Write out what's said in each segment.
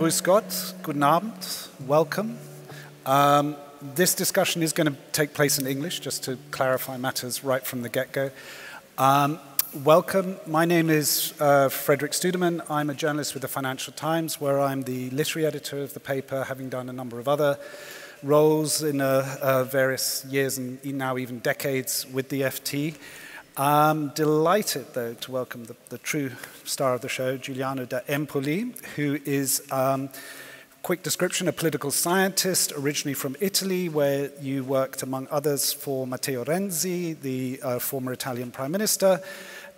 Grüß Gott, guten Abend, welcome. This discussion is going to take place in English, just to clarify matters right from the get-go. Welcome, my name is FREDERICK STUDEMANN. I'm a journalist with the Financial Times, where I'm the literary editor of the paper, having done a number of other roles in various years and now even decades with the FT. I'm delighted, though, to welcome the true star of the show, Giuliano Da Empoli, who is, quick description, a political scientist originally from Italy, where you worked, among others, for Matteo Renzi, the former Italian Prime Minister,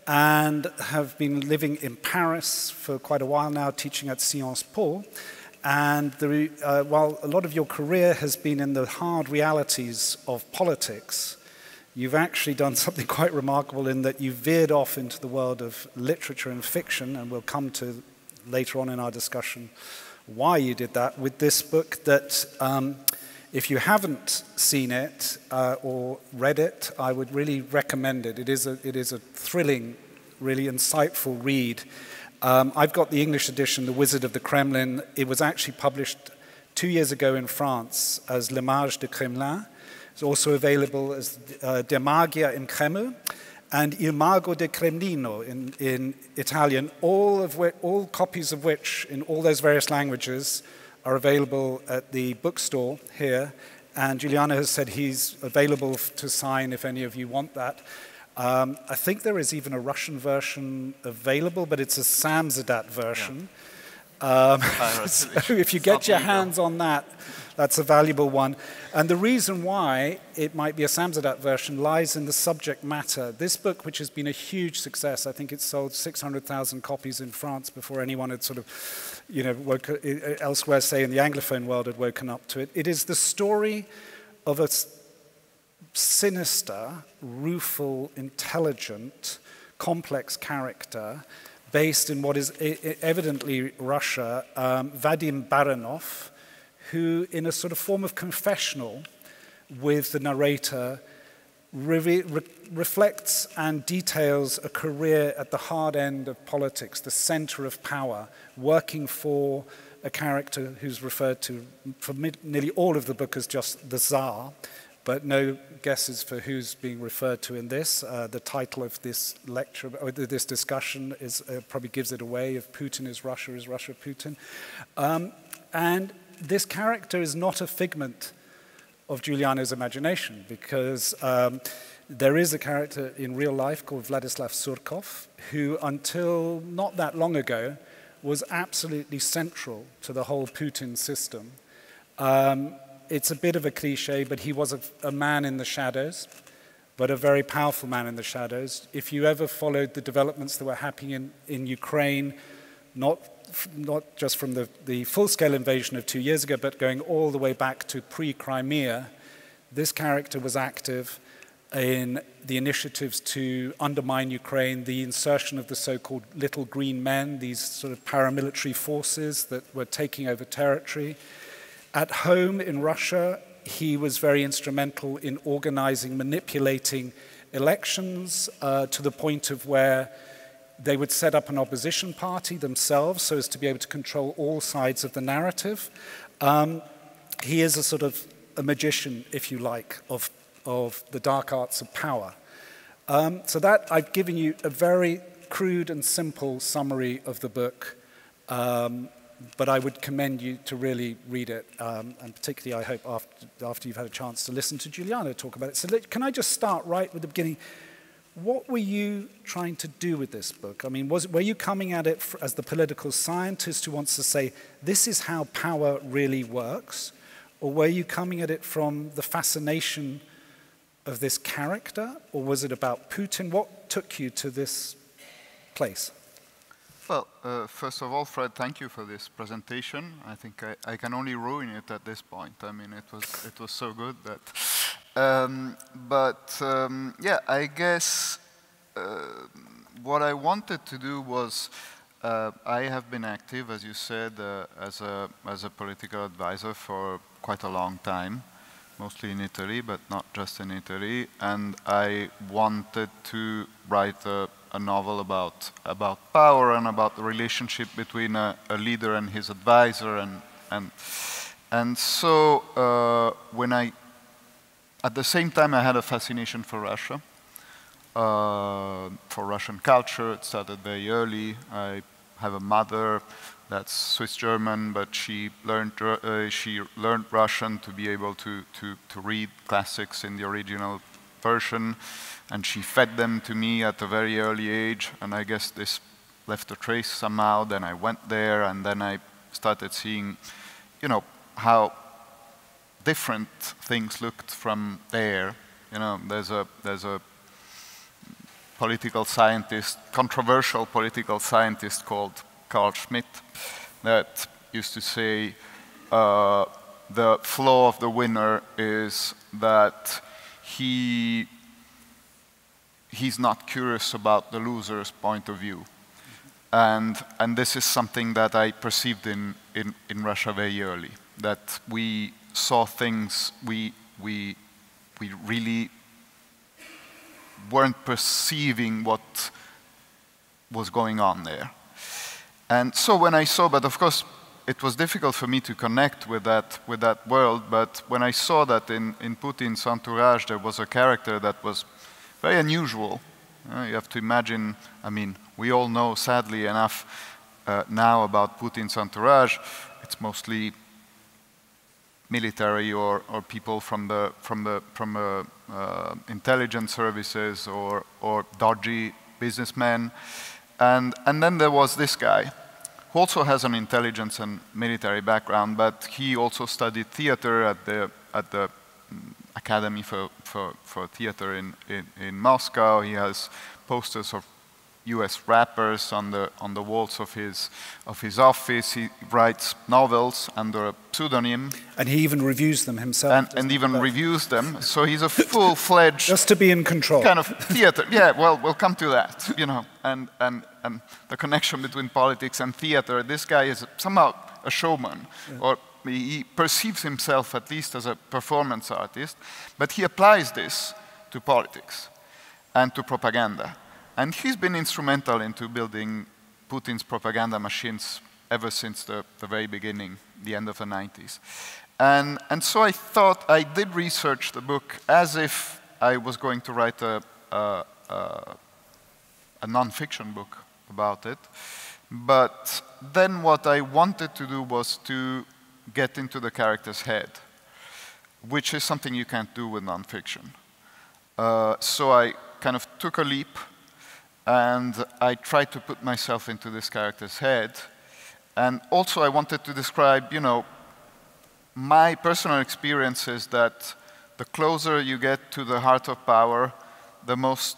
and have been living in Paris for quite a while now, teaching at Sciences Po. And while a lot of your career has been in the hard realities of politics, you've actually done something quite remarkable in that you veered off into the world of literature and fiction, and we'll come to later on in our discussion why you did that with this book that, if you haven't seen it or read it, I would really recommend it. It is a thrilling, really insightful read. I've got the English edition, The Wizard of the Kremlin. It was actually published 2 years ago in France as L'Image de Kremlin. It's also available as Der Magier im Kreml and Il Mago del Cremlino in Italian, all copies of which in all those various languages are available at the bookstore here. And Giuliano has said he's available to sign if any of you want that. I think there is even a Russian version available, but it's a Samizdat version. Yeah. So if you get your hands on that, that's a valuable one. And the reason why it might be a Samizdat version lies in the subject matter. This book, which has been a huge success, I think it sold 600,000 copies in France before anyone had sort of, elsewhere, say in the Anglophone world, had woken up to it. It is the story of a sinister, rueful, intelligent, complex character based in what is evidently Russia, Vadim Baranov, who, in a sort of form of confessional with the narrator, reflects and details a career at the hard end of politics, the center of power, working for a character who's referred to for nearly all of the book as just the Tsar, but no guesses for who's being referred to in this. The title of this lecture, or this discussion, is probably gives it away. If Putin is Russia Putin? And this character is not a figment of Giuliano's imagination, because there is a character in real life called Vladislav Surkov, who until not that long ago was absolutely central to the whole Putin system. It's a bit of a cliche, but he was a man in the shadows, but a very powerful man in the shadows. If you ever followed the developments that were happening in Ukraine, not just from the full-scale invasion of 2 years ago, but going all the way back to pre-Crimea, this character was active in the initiatives to undermine Ukraine, the insertion of the so-called little green men, these sort of paramilitary forces that were taking over territory. At home in Russia, he was very instrumental in organizing, manipulating elections to the point of where they would set up an opposition party themselves so as to be able to control all sides of the narrative. He is a sort of a magician, if you like, of the dark arts of power. So that, I've given you a very crude and simple summary of the book, but I would commend you to really read it, and particularly, I hope, after you've had a chance to listen to Giuliano talk about it. So can I just start right with the beginning? What were you trying to do with this book? I mean, were you coming at it as the political scientist who wants to say, this is how power really works? Or were you coming at it from the fascination of this character? Or was it about Putin? What took you to this place? Well, first of all, Fred, thank you for this presentation. I think I can only ruin it at this point. I mean, it was so good that... yeah, I guess what I wanted to do was, I have been active, as you said, as a political advisor for quite a long time, mostly in Italy, but not just in Italy. And I wanted to write a a novel about power and about the relationship between a leader and his advisor, and so when at the same time I had a fascination for Russia, for Russian culture. It started very early. I have a mother that's Swiss-German, but she learned Russian to be able to read classics in the original version, and she fed them to me at a very early age, and I guess this left a trace somehow. Then I went there, and then I started seeing, you know, how different things looked from there. You know, there's a political scientist, controversial political scientist called Carl Schmitt, that used to say the flaw of the winner is that he's not curious about the loser's point of view. And this is something that I perceived in Russia very early, that we saw things we really weren't perceiving what was going on there. And so when I saw, but of course it was difficult for me to connect with that world, but when I saw that in Putin's entourage there was a character that was very unusual. You have to imagine, I mean, we all know sadly enough now about Putin's entourage. It's mostly military or people from the intelligence services or dodgy businessmen, and then there was this guy who also has an intelligence and military background, but he also studied theater at the Academy for Theater in Moscow. He has posters of U.S. rappers on the walls of his office. He writes novels under a pseudonym, and he even reviews them himself. And even reviews them. So he's a full-fledged just to be in control kind of theater. Yeah, well, we'll come to that. You know, and the connection between politics and theater. This guy is somehow a showman, or he perceives himself at least as a performance artist, but he applies this to politics and to propaganda. And he's been instrumental into building Putin's propaganda machines ever since the very beginning, the end of the 90s. And so I thought I did research the book as if I was going to write a non-fiction book about it. But then what I wanted to do was to get into the character's head, which is something you can't do with non-fiction. So I kind of took a leap, and I tried to put myself into this character's head. And also I wanted to describe, you know, my personal experience is that the closer you get to the heart of power, the most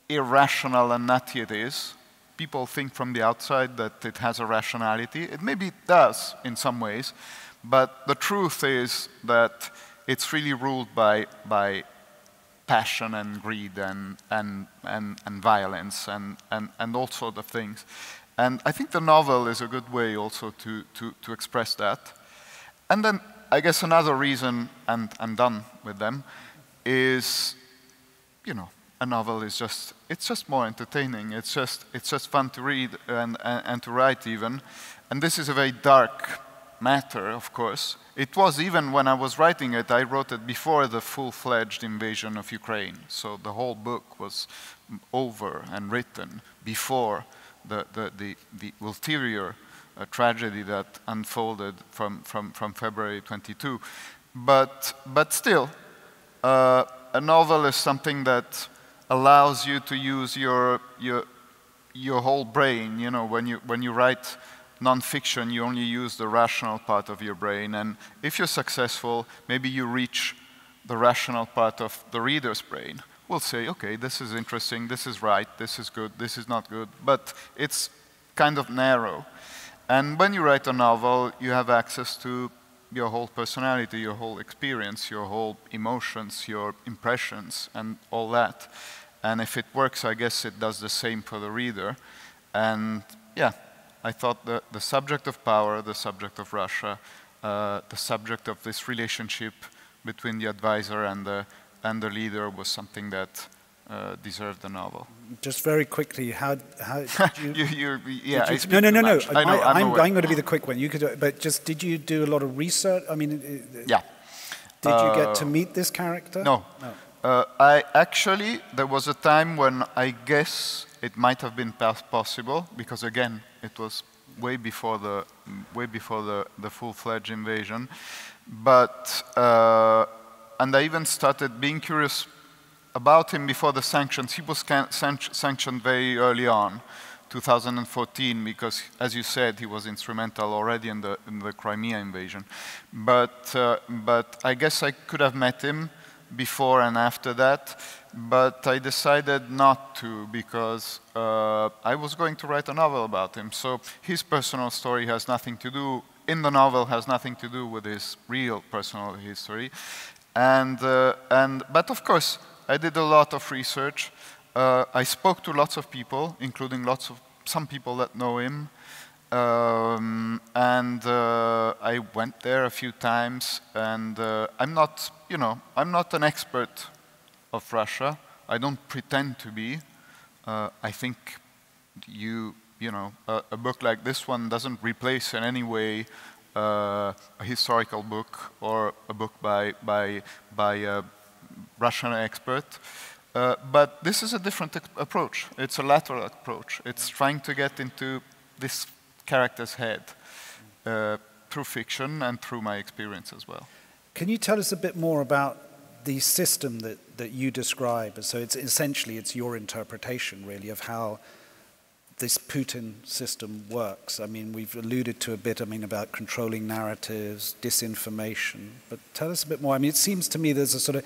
irrational and nutty it is. People think from the outside that it has a rationality. It maybe does in some ways, but the truth is that it's really ruled by passion and greed and violence and all sorts of things. And I think the novel is a good way also to express that. And then I guess another reason, and I'm done with them, is, you know, a novel is just, it's just more entertaining. It's just fun to read and to write even. And this is a very dark matter, of course. It was, even when I was writing it, I wrote it before the full-fledged invasion of Ukraine. So the whole book was over and written before the ulterior tragedy that unfolded from February 22. But still, a novel is something that allows you to use your whole brain. You know, when you write non-fiction, you only use the rational part of your brain, and if you're successful, maybe you reach the rational part of the reader's brain. We'll say, okay, this is interesting, this is right, this is good, this is not good, but it's kind of narrow. And when you write a novel, you have access to your whole personality, your whole experience, your whole emotions, your impressions, and all that. And if it works, I guess it does the same for the reader. And yeah, I thought the subject of power, the subject of Russia, the subject of this relationship between the advisor and the leader was something that deserve the novel. Just very quickly, how did you... yeah, No. I'm aware. going to be the quick one. You could, but just did you do a lot of research? I mean, yeah. Did you get to meet this character? No. There was a time when I guess it might have been possible, because again, it was way before the full-fledged invasion. But and I even started being curious about him before the sanctions. He was sanctioned very early on, 2014, because, as you said, he was instrumental already in the Crimea invasion. But I guess I could have met him before and after that, but I decided not to, because I was going to write a novel about him. So his personal story has nothing to do, in the novel, has nothing to do with his real personal history. But of course, I did a lot of research. I spoke to lots of people, including some people that know him. I went there a few times, and I'm not an expert of Russia. I don't pretend to be. I think a book like this one doesn't replace in any way a historical book or a book by a Russian expert. But this is a different approach. It's a lateral approach. It's trying to get into this character's head through fiction and through my experience as well. Can you tell us a bit more about the system that you describe? So it's essentially, it's your interpretation, really, of how this Putin system works. I mean, we've alluded to a bit, about controlling narratives, disinformation, but tell us a bit more. I mean, it seems to me there's a sort of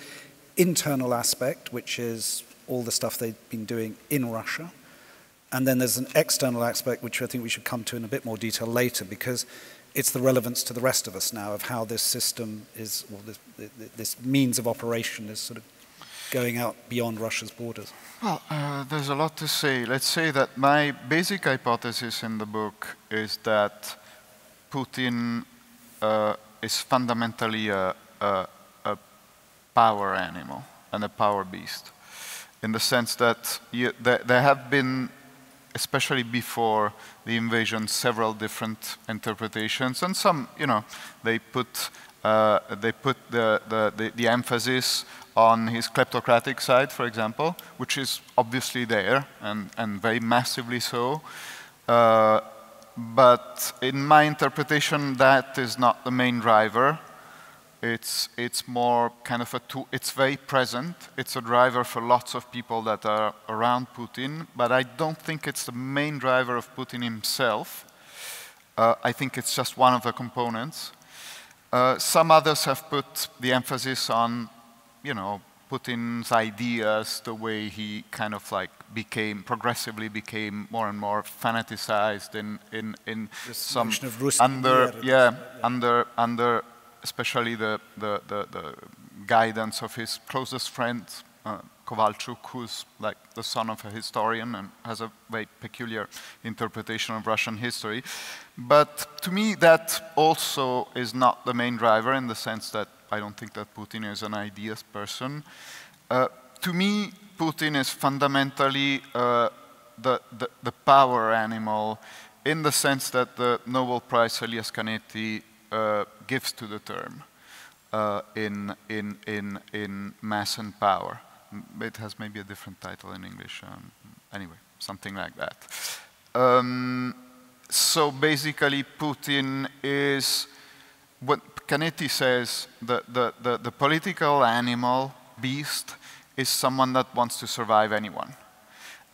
internal aspect, which is all the stuff they've been doing in Russia. And then there's an external aspect, which I think we should come to in a bit more detail later, because it's the relevance to the rest of us now of how this system is, or this means of operation is sort of going out beyond Russia's borders. Well, there's a lot to say. Let's say that my basic hypothesis in the book is that Putin is fundamentally a power animal and a power beast, in the sense that there have been, especially before the invasion, several different interpretations, and some, they put the emphasis on his kleptocratic side, for example, which is obviously there and very massively so. But in my interpretation, that is not the main driver. It's more kind of a tool. It's very present. It's a driver for lots of people that are around Putin, but I don't think it's the main driver of Putin himself. I think it's just one of the components. Some others have put the emphasis on, Putin's ideas, the way he kind of progressively became more and more fanaticized in some under especially the guidance of his closest friend, Kovalchuk, who's like the son of a historian and has a very peculiar interpretation of Russian history. But to me, that also is not the main driver, in the sense that I don't think that Putin is an ideas person. To me, Putin is fundamentally the power animal, in the sense that the Nobel Prize Elias Canetti gives to the term in mass and power. It has maybe a different title in English. Anyway, something like that. So basically, Putin is what Canetti says, the political animal, beast, is someone that wants to survive anyone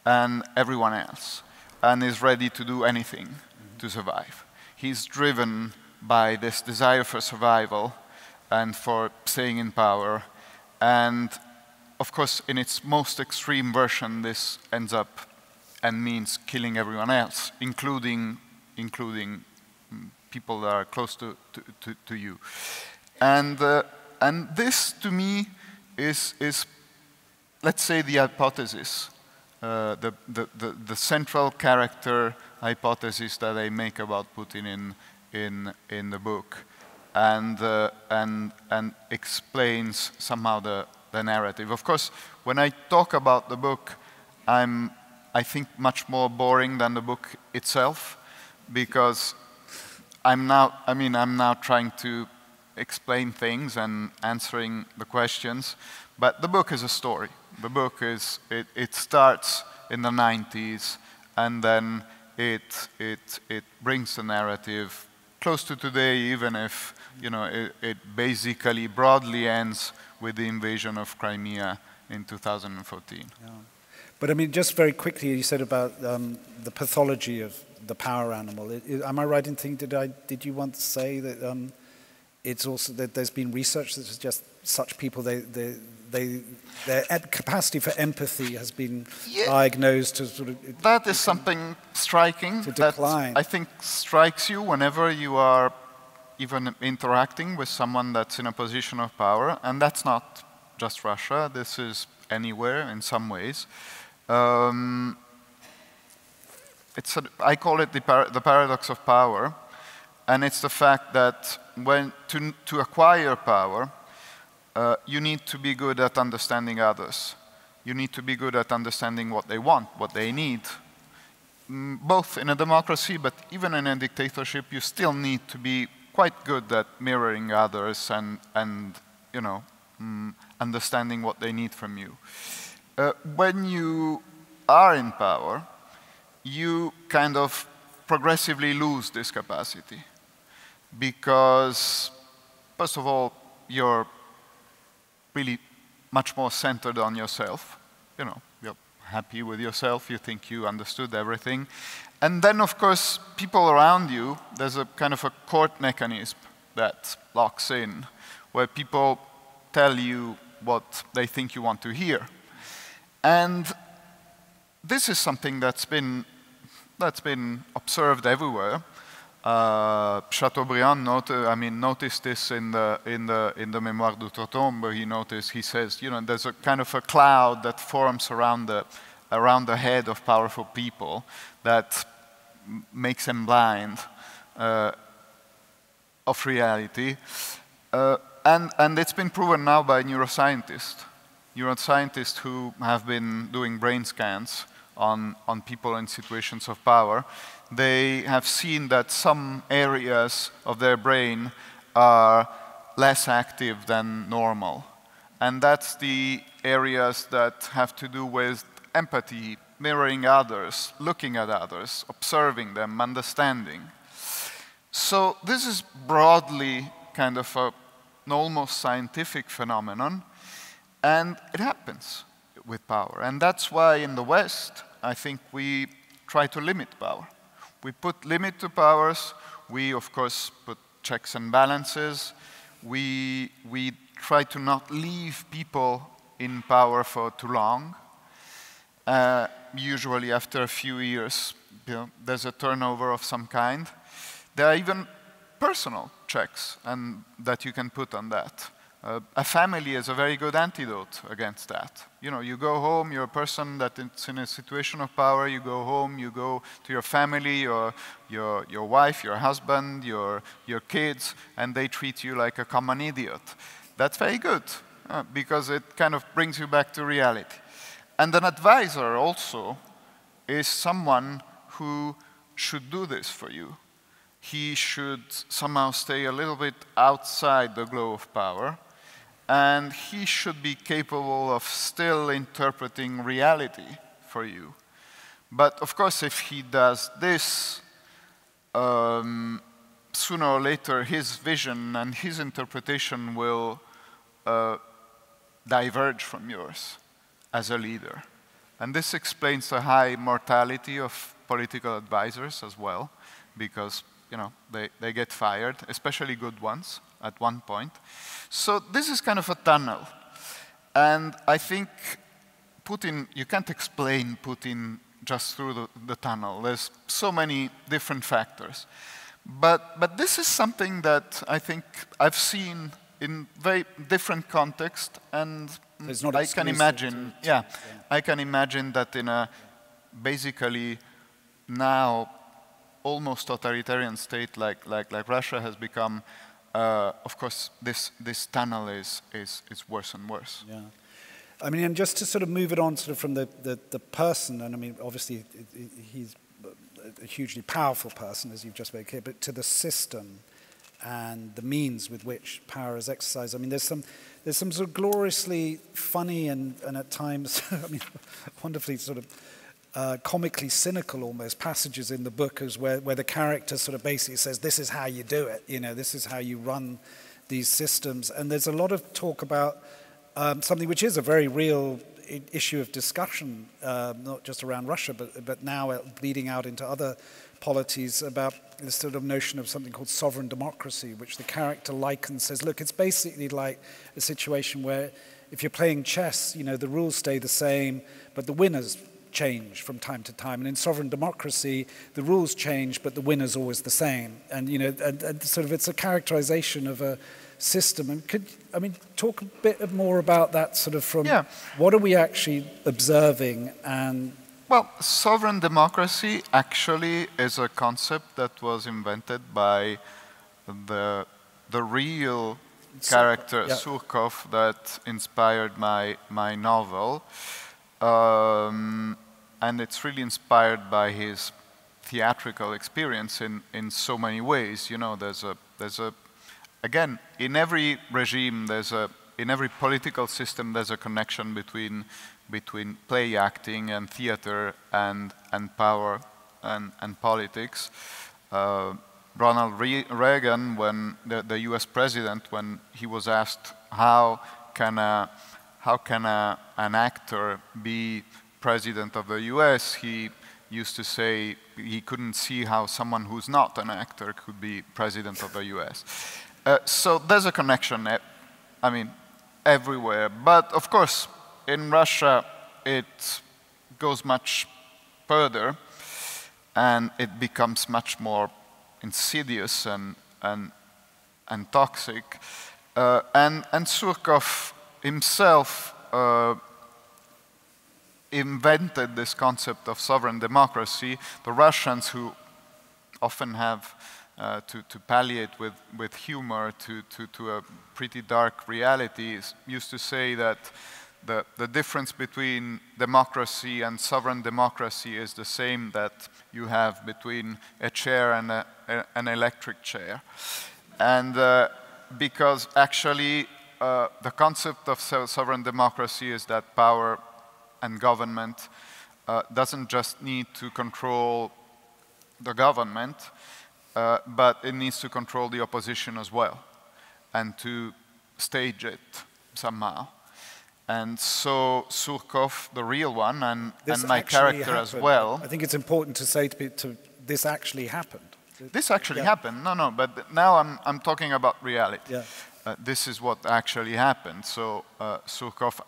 and everyone else, and is ready to do anything to survive. He's driven by this desire for survival and for staying in power. And of course, in its most extreme version, this ends up and means killing everyone else, including people that are close to you. And this, to me, is let's say, the hypothesis, the central character hypothesis that I make about Putin in the book, and explains somehow the narrative. Of course, when I talk about the book, I'm, I think, much more boring than the book itself, because I'm now trying to explain things and answering the questions, but the book is a story. The book is, it starts in the 90s, and then it brings the narrative close to today, even if, you know, it basically broadly ends with the invasion of Crimea in 2014. Yeah. But I mean, just very quickly, you said about the pathology of the power animal. Am I right in thinking, did you once say that it's also that there's been research that suggests such people, their capacity for empathy has been diagnosed to sort of... That is something striking that I think strikes you whenever you are even interacting with someone that's in a position of power, and that's not just Russia, this is anywhere in some ways. I call it the paradox of power, and it's the fact that when to acquire power, you need to be good at understanding others. You need to be good at understanding what they want, what they need. Both in a democracy, but even in a dictatorship, you still need to be quite good at mirroring others and you know, understanding what they need from you. When you are in power, you kind of progressively lose this capacity, because, first of all, you're really much more centered on yourself. You know, you're happy with yourself, you think you understood everything. And then, of course, people around you, there's a kind of a court mechanism that locks in, where people tell you what they think you want to hear. And this is something that's been observed everywhere. Chateaubriand noticed this in the Mémoires d'Outre-Tombe. He says, you know, there's a kind of a cloud that forms around the head of powerful people that makes them blind of reality. And it's been proven now by neuroscientists who have been doing brain scans on people in situations of power. They have seen that some areas of their brain are less active than normal. And that's the areas that have to do with empathy, mirroring others, looking at others, observing them, understanding. So this is broadly kind of an almost scientific phenomenon, and it happens with power. And that's why in the West, I think we try to limit power. We put limit to powers. We, of course, put checks and balances. We try to not leave people in power for too long. Usually after a few years, you know, there's a turnover of some kind. There are even personal checks that you can put on that. A family is a very good antidote against that. You know, you go home, you're a person that's in a situation of power, you go home, you go to your family, your wife, your husband, your kids, and they treat you like a common idiot. That's very good, because it kind of brings you back to reality. And an advisor also is someone who should do this for you. He should somehow stay a little bit outside the glow of power, and he should be capable of still interpreting reality for you. But of course, if he does this, sooner or later his vision and his interpretation will diverge from yours as a leader. And this explains the high mortality of political advisors as well, because, you know, they get fired, especially good ones, at one point. So this is kind of a tunnel. And I think Putin, you can't explain Putin just through the tunnel. There's so many different factors. But this is something that I think I've seen in very different contexts, and I can imagine, I can imagine that in a basically now almost totalitarian state like Russia has become, of course, this tunnel is worse and worse. Yeah. I mean, and just to sort of move it on sort of from the person, and I mean, obviously he's a hugely powerful person, as you've just made clear, but to the system and the means with which power is exercised. I mean, there's some sort of gloriously funny and at times, I mean, wonderfully sort of comically cynical almost passages in the book as where the character sort of basically says, this is how you do it, you know, this is how you run these systems. And there's a lot of talk about something which is a very real issue of discussion, not just around Russia, but now bleeding out into other polities, about this sort of notion of something called sovereign democracy, which the character likens, says, look, it's basically like a situation where if you're playing chess, you know, the rules stay the same, but the winners change from time to time. And in sovereign democracy, the rules change, but the winner's always the same. And, you know, and sort of it's a characterization of a system. And talk a bit more about that sort of from what are we actually observing and... Well, sovereign democracy actually is a concept that was invented by the real character Surkov that inspired my novel. And it's really inspired by his theatrical experience in so many ways. You know, there's a again, in every regime, in every political system, there's a connection between play acting and theater and power and politics. Ronald Reagan, when the US president, when he was asked how can an actor be president of the US, he used to say he couldn't see how someone who's not an actor could be president of the US. So there's a connection, I mean, everywhere. But of course, in Russia, it goes much further, and it becomes much more insidious and toxic. And Surkov himself invented this concept of sovereign democracy. The Russians, who often have to palliate with humor to a pretty dark reality, used to say that the difference between democracy and sovereign democracy is the same that you have between a chair and an electric chair. And because actually the concept of sovereign democracy is that power and government doesn't just need to control the government, but it needs to control the opposition as well, and to stage it somehow. And so Surkov, the real one, and my character as well. I think it's important to say this actually happened. This actually happened. No, but now I'm talking about reality. Yeah. This is what actually happened. So Surkov,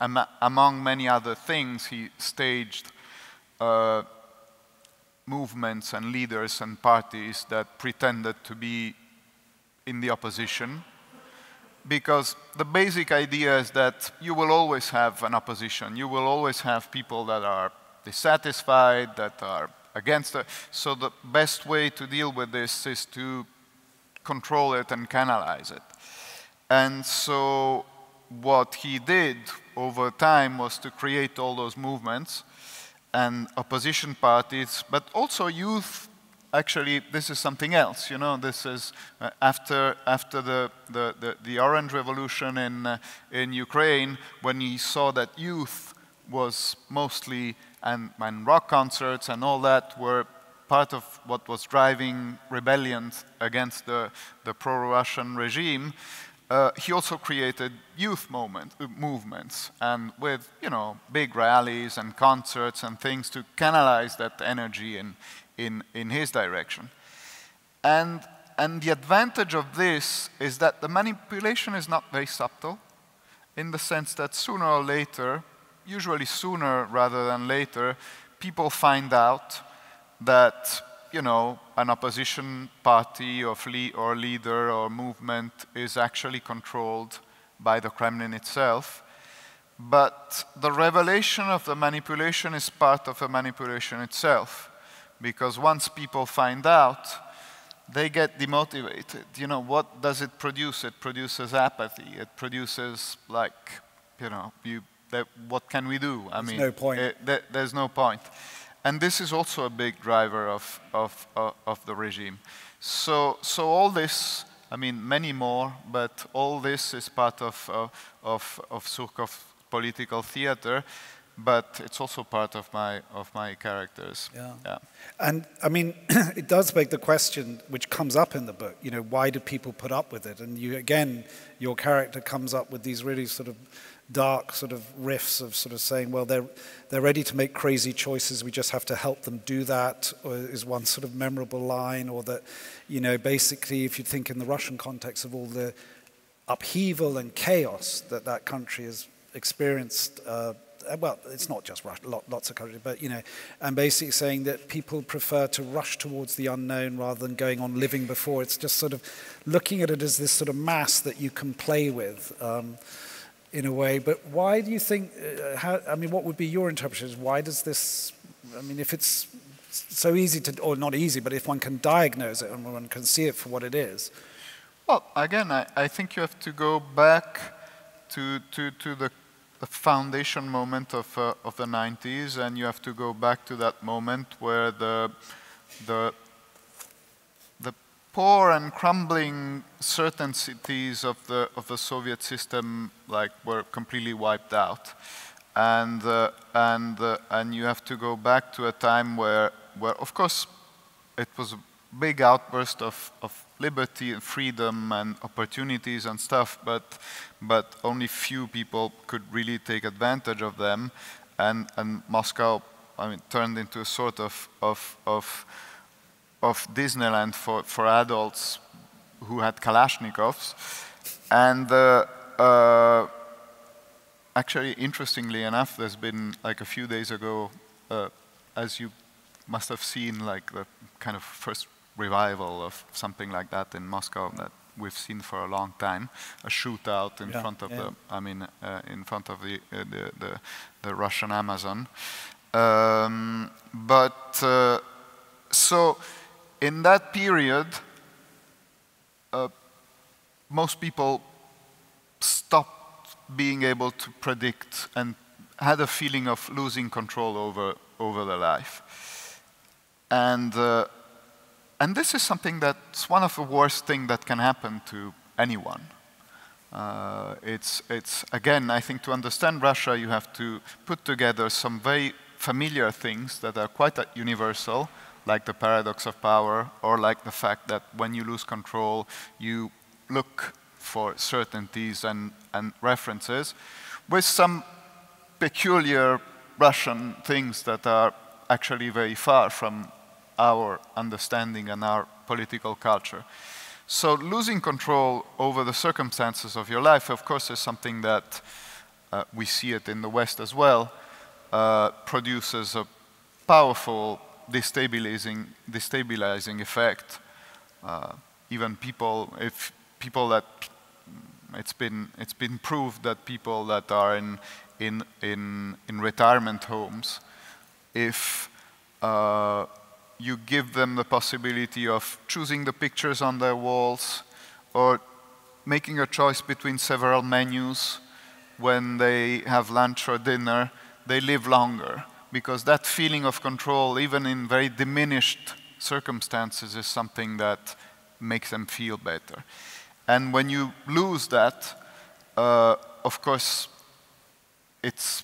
among many other things, he staged movements and leaders and parties that pretended to be in the opposition, because the basic idea is that you will always have an opposition. You will always have people that are dissatisfied, that are against it. So the best way to deal with this is to control it and canalize it. And so what he did over time was to create all those movements and opposition parties, but also youth. Actually, this is something else. You know, this is after the Orange Revolution in Ukraine, when he saw that youth was mostly and rock concerts and all that were part of what was driving rebellions against the pro-Russian regime. He also created youth movements, and with, you know, big rallies and concerts and things to canalize that energy in his direction. And the advantage of this is that the manipulation is not very subtle, in the sense that sooner or later, usually sooner rather than later, people find out that, you know, an opposition party or leader or movement is actually controlled by the Kremlin itself. But the revelation of the manipulation is part of the manipulation itself, because once people find out, they get demotivated. You know, what does it produce? It produces apathy. It produces, like, you know, what can we do? I mean, no point. There's no point. And this is also a big driver of the regime. So all this, I mean, many more, but all this is part of Surkov political theater, but it's also part of my characters. Yeah. And I mean, it does beg the question, which comes up in the book. You know, why do people put up with it? And you, again, your character comes up with these really sort of dark sort of riffs of sort of saying, well, they're ready to make crazy choices. We just have to help them do that. Or is one sort of memorable line, or that, you know, basically, if you think in the Russian context of all the upheaval and chaos that country has experienced. Well, it's not just Russia, lots of countries, but, you know, and basically saying that people prefer to rush towards the unknown rather than going on living before. It's just sort of looking at it as this sort of mass that you can play with, in a way. But why do you think, I mean, what would be your interpretation? Why does this, I mean, if it's so easy to, or not easy, but if one can diagnose it and one can see it for what it is? Well, again, I think you have to go back to the foundation moment of the 90s, and you have to go back to that moment where the poor and crumbling certainties of the Soviet system, like, were completely wiped out, and you have to go back to a time where of course it was a big outburst of liberty and freedom and opportunities and stuff, but only few people could really take advantage of them, and Moscow, I mean, turned into a sort of Disneyland for adults who had Kalashnikovs. And actually, interestingly enough, there's been, like, a few days ago, as you must have seen, like, the kind of first revival of something like that in Moscow that we've seen for a long time, a shootout in front of the, I mean, in front of the Russian Amazon. So in that period, most people stopped being able to predict and had a feeling of losing control over their life. And this is something that's one of the worst things that can happen to anyone. It's again, I think to understand Russia, you have to put together some very familiar things that are quite universal, like the paradox of power, or like the fact that when you lose control, you look for certainties and references, with some peculiar Russian things that are actually very far from our understanding and our political culture. So losing control over the circumstances of your life, of course, is something that we see it in the West as well, produces a powerful destabilizing effect. Even it's been proved that people that are in retirement homes, if you give them the possibility of choosing the pictures on their walls or making a choice between several menus when they have lunch or dinner, they live longer, because that feeling of control, even in very diminished circumstances, is something that makes them feel better. And when you lose that, of course, it's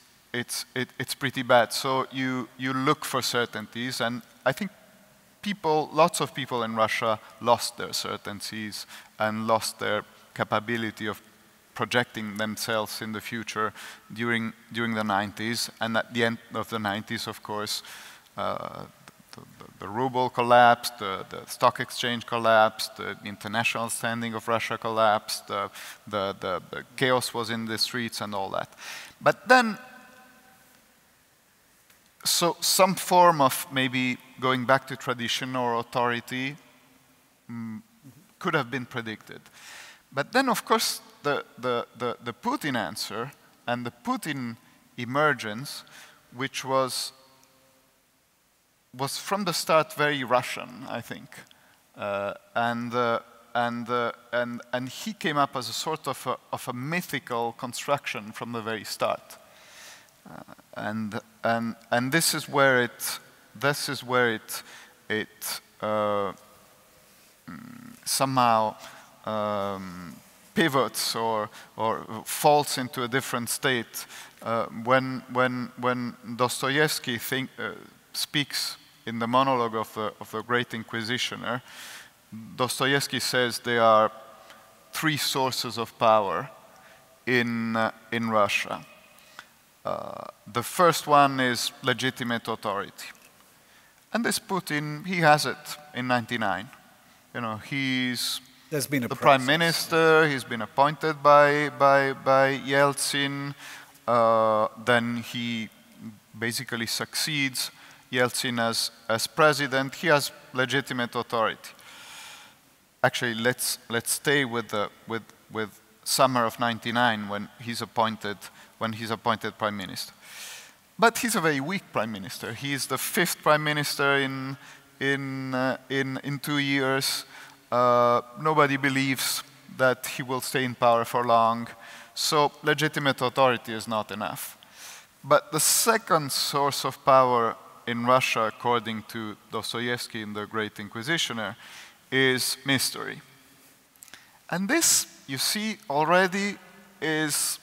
pretty bad. So you look for certainties, and I think lots of people in Russia lost their certainties and lost their capability of projecting themselves in the future during the 90s. And at the end of the 90s, of course, the ruble collapsed, the stock exchange collapsed, the international standing of Russia collapsed, the chaos was in the streets and all that. But then, so some form of maybe going back to tradition or authority could have been predicted. But then, of course, the Putin answer and the Putin emergence, which was from the start very Russian, I think. and he came up as a sort of a mythical construction from the very start. And this is where it somehow pivots or falls into a different state when Dostoevsky speaks in the monologue of the Great Inquisitioner. Dostoevsky says there are three sources of power in Russia. The first one is legitimate authority. And this Putin, he has it in 99. You know, he's the prime minister, he's been appointed by Yeltsin, then he basically succeeds Yeltsin as president. He has legitimate authority. Actually, let's stay with summer of '99 when he's appointed prime minister. But he's a very weak prime minister. He's the fifth prime minister in 2 years. Nobody believes that he will stay in power for long. So legitimate authority is not enough. But the second source of power in Russia, according to Dostoevsky in The Great Inquisitioner, is mystery. And this, you see, already is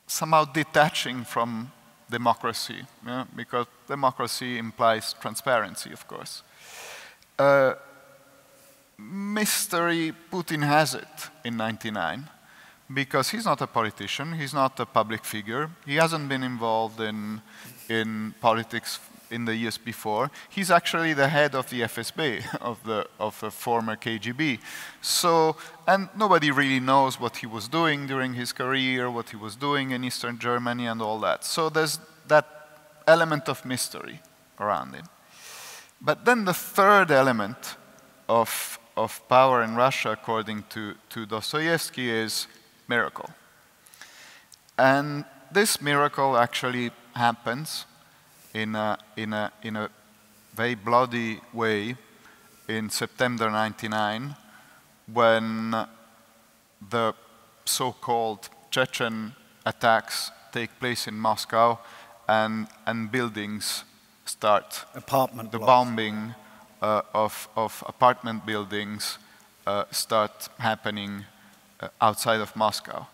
somehow detaching from democracy, yeah? Because democracy implies transparency, of course. Mystery, Putin has it in '99, because he's not a politician, he's not a public figure, he hasn't been involved in politics in the years before. He's actually the head of the FSB, of the former KGB. So, and nobody really knows what he was doing during his career, what he was doing in Eastern Germany and all that. So there's that element of mystery around him. But then the third element of power in Russia, according to Dostoevsky, is miracle. And this miracle actually happens in a very bloody way in September '99, when the so-called Chechen attacks take place in Moscow, and buildings start. Apartment blocks. The bombing of apartment buildings start happening outside of Moscow.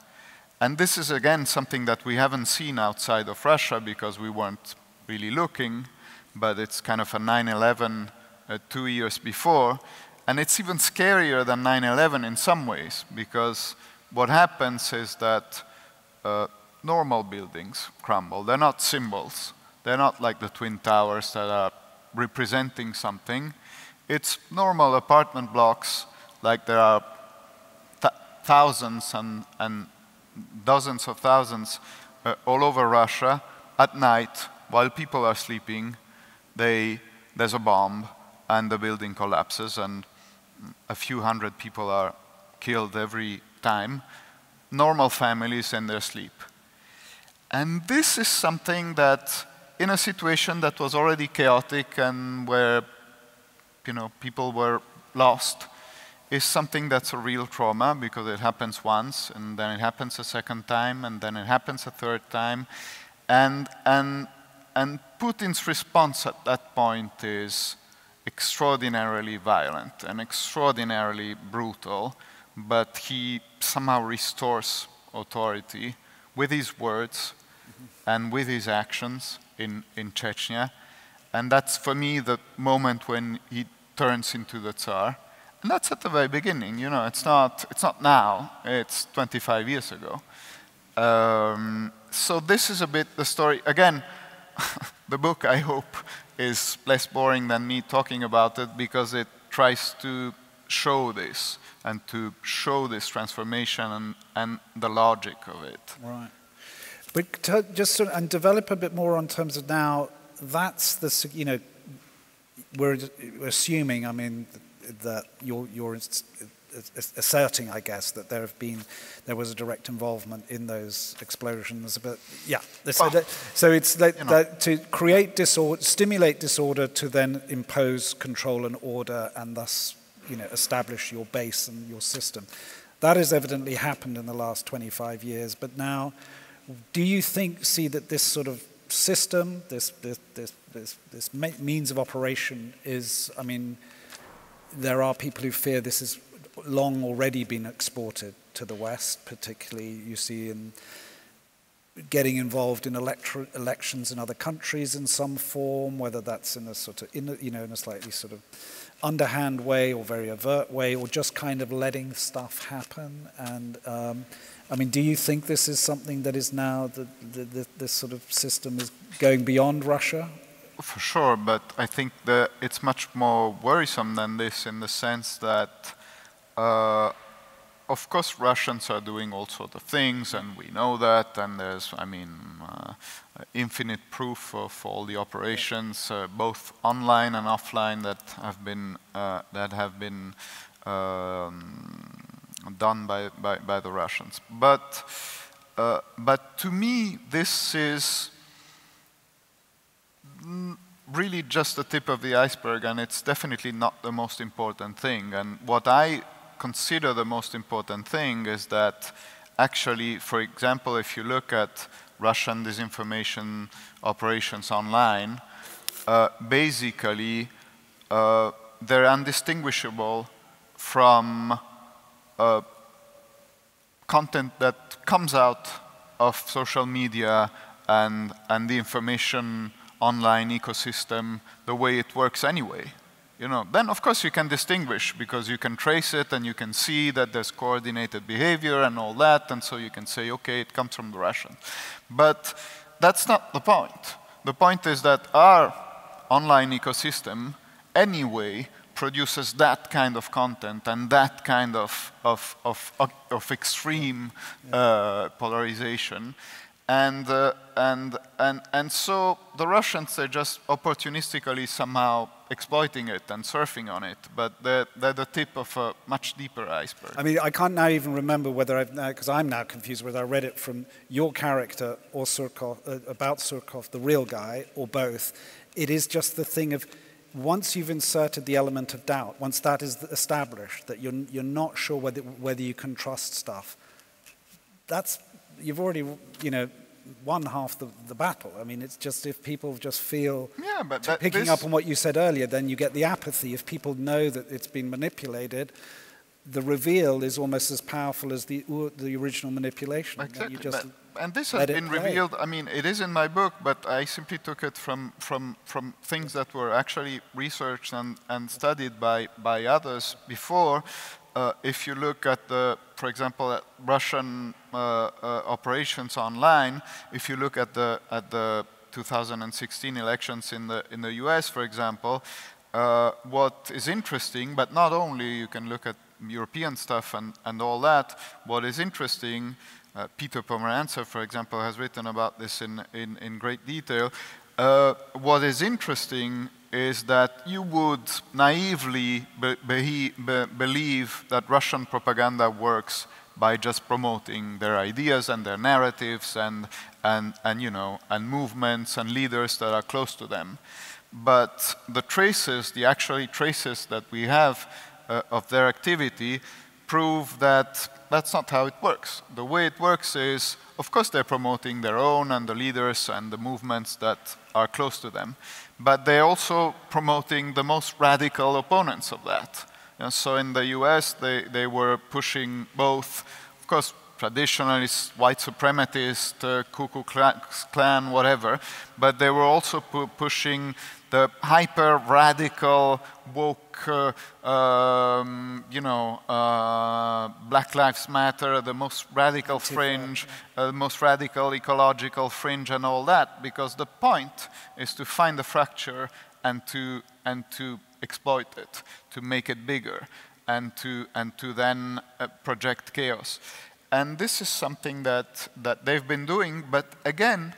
And this is again something that we haven't seen outside of Russia because we weren't really looking, but it's kind of a 9/11 2 years before. And it's even scarier than 9/11 in some ways, because what happens is that normal buildings crumble. They're not symbols. They're not like the Twin Towers that are representing something. It's normal apartment blocks, like there are thousands and dozens of thousands all over Russia. At night, while people are sleeping, there's a bomb and the building collapses and a few hundred people are killed every time. Normal families in their sleep. And this is something that, in a situation that was already chaotic and where people were lost, is something that's a real trauma, because it happens once, and then it happens a second time, and then it happens a third time. And Putin's response at that point is extraordinarily violent and extraordinarily brutal, but he somehow restores authority with his words and with his actions in Chechnya. And that's, for me, the moment when he turns into the Tsar. And that's at the very beginning, it's not now, it's 25 years ago. So this is a bit the story. Again, the book, I hope, is less boring than me talking about it, because it tries to show this and to show this transformation and the logic of it. Right. But just and develop a bit more on terms of now, that's the, we're assuming, I mean, that asserting, I guess, that there was a direct involvement in those explosions. But yeah, so it's like that to create disorder, stimulate disorder, to then impose control and order, and thus, establish your base and your system. That has evidently happened in the last 25 years. But now, do you see that this sort of system, this means of operation is, I mean, there are people who fear this has long already been exported to the West, particularly you see in getting involved in elections in other countries in some form, whether that's in a sort of, in a slightly sort of underhand way or very overt way, or just kind of letting stuff happen. And I mean, do you think this is something that is now, this sort of system is going beyond Russia? For sure, but I think that it's much more worrisome than this, in the sense that, of course, Russians are doing all sorts of things, and we know that, and there's, I mean, infinite proof of all the operations, both online and offline, that have been done by the Russians. But to me, this is really just the tip of the iceberg, and it's definitely not the most important thing. And what I consider the most important thing is that actually, for example, if you look at Russian disinformation operations online, basically they're undistinguishable from content that comes out of social media and the information online ecosystem, the way it works anyway. Then of course you can distinguish, because you can trace it and you can see that there's coordinated behavior and all that, and so you can say, okay, it comes from the Russians. But that's not the point. The point is that our online ecosystem anyway produces that kind of content and that kind of extreme polarization. And so the Russians, they're just opportunistically somehow exploiting it and surfing on it, but they're the tip of a much deeper iceberg. I mean, I can't now even remember whether because I'm now confused whether I read it from your character or Surkov, about Surkov, the real guy, or both. It is just the thing of, once you've inserted the element of doubt, once that is established, that you're not sure whether you can trust stuff, you've already, won half the battle. I mean, it's just, if people just feel, picking up on what you said earlier, then you get the apathy. If people know that it's been manipulated, the reveal is almost as powerful as the original manipulation. Exactly. And this has been revealed, I mean, it is in my book, but I simply took it from things that were actually researched and studied by others before. If you look at for example, at Russian operations online, if you look at the 2016 elections in the US, for example, what is interesting, but not only, you can look at European stuff and all that, what is interesting, Peter Pomerantsev, for example, has written about this in great detail. What is interesting is that you would naively believe that Russian propaganda works by just promoting their ideas and their narratives and movements and leaders that are close to them. But the actual traces that we have of their activity prove that that's not how it works. The way it works is, of course, they're promoting their own and the leaders and the movements that are close to them, but they're also promoting the most radical opponents of that. And so in the US, they were pushing both, of course, traditionalist, white suprematist, Ku Klux Klan, whatever, but they were also pushing the hyper-radical, woke, Black Lives Matter, the most radical fringe, the most radical ecological fringe and all that, because the point is to find the fracture and to exploit it, to make it bigger, and to then project chaos. And this is something that they've been doing, but again,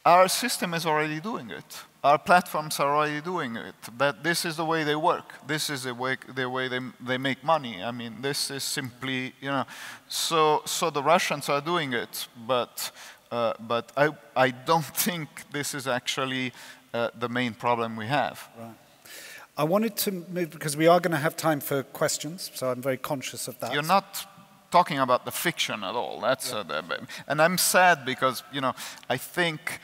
our system is already doing it. our platforms are already doing it. That this is the way they work. This is the way they make money. I mean, this is simply, you know, so the Russians are doing it, but I don't think this is actually the main problem we have. Right. I wanted to move, because we are going to have time for questions, so I'm very conscious of that. You're not talking about the fiction at all. That's and I'm sad because, you know, I think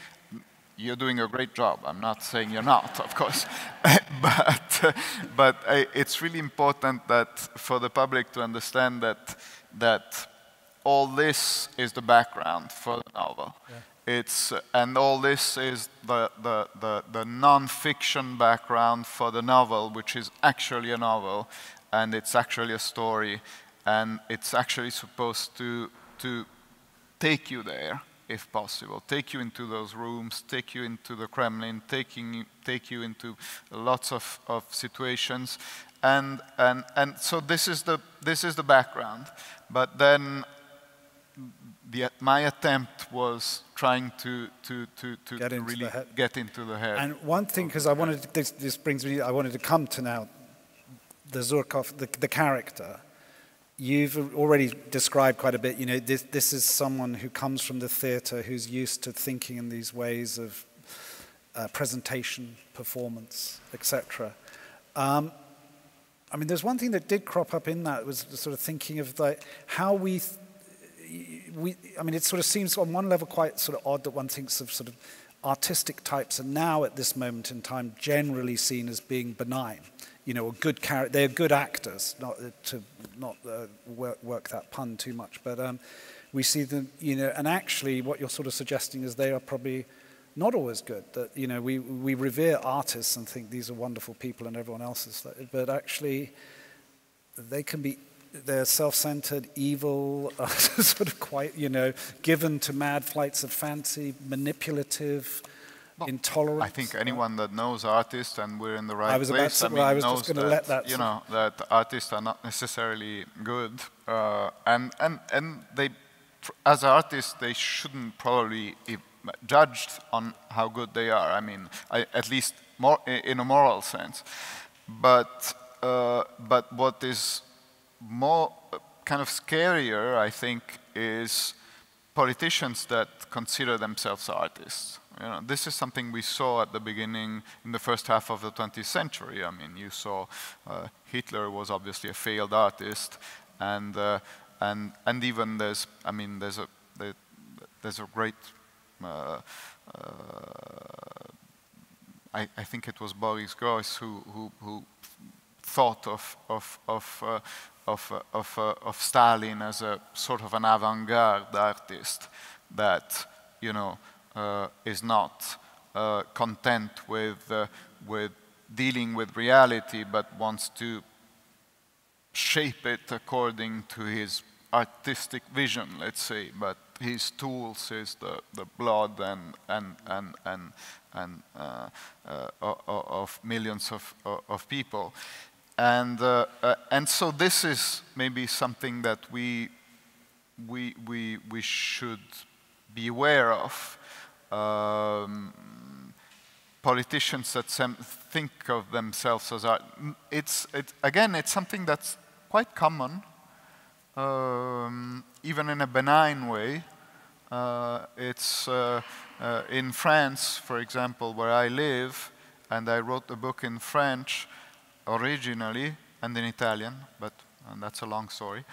you're doing a great job. I'm not saying you're not, of course, but it's really important that for the public to understand that all this is the background for the novel. Yeah. And all this is the non-fiction background for the novel, which is actually a novel, and it's actually a story, and it's actually supposed to take you there, if possible, take you into those rooms, take you into the Kremlin, take you into lots of situations, and so this is the background. But then my attempt was trying to really get into the head. And one thing, because I wanted this brings me, I wanted to come to now the Zhukov, the character. You've already described quite a bit. You know, this is someone who comes from the theatre, who's used to thinking in these ways of presentation, performance, etc. I mean, there's one thing that did crop up in that was sort of thinking of how I mean, it sort of seems on one level quite sort of odd that one thinks of sort of artistic types are now at this moment in time generally seen as being benign. You know, a good character, they're good actors, not to work that pun too much, but we see them, you know, and actually what you're sort of suggesting is they are probably not always good. That, you know, we revere artists and think these are wonderful people and everyone else is, but actually they can be, they're self-centered, evil, sort of quite, you know, given to mad flights of fancy, manipulative, intolerant. I think anyone that knows artists, and we're in the right place, I was just going to let that, you know, that artists are not necessarily good, and they, as artists, they shouldn't probably be judged on how good they are. I mean, at least more in a moral sense. But what is more kind of scarier, I think, is politicians that consider themselves artists. You know, this is something we saw at the beginning, in the first half of the 20th century. I mean, you saw Hitler was obviously a failed artist, and even there's a great, I think it was Boris Groys who thought of Stalin as a sort of an avant-garde artist that, you know, is not content with dealing with reality, but wants to shape it according to his artistic vision, let's say. But his tools is the blood of millions of people. And so this is maybe something that we should be aware of. Politicians that think of themselves as art. Again, it's something that's quite common, even in a benign way. It's in France, for example, where I live, and I wrote the book in French originally, and in Italian, and that's a long story.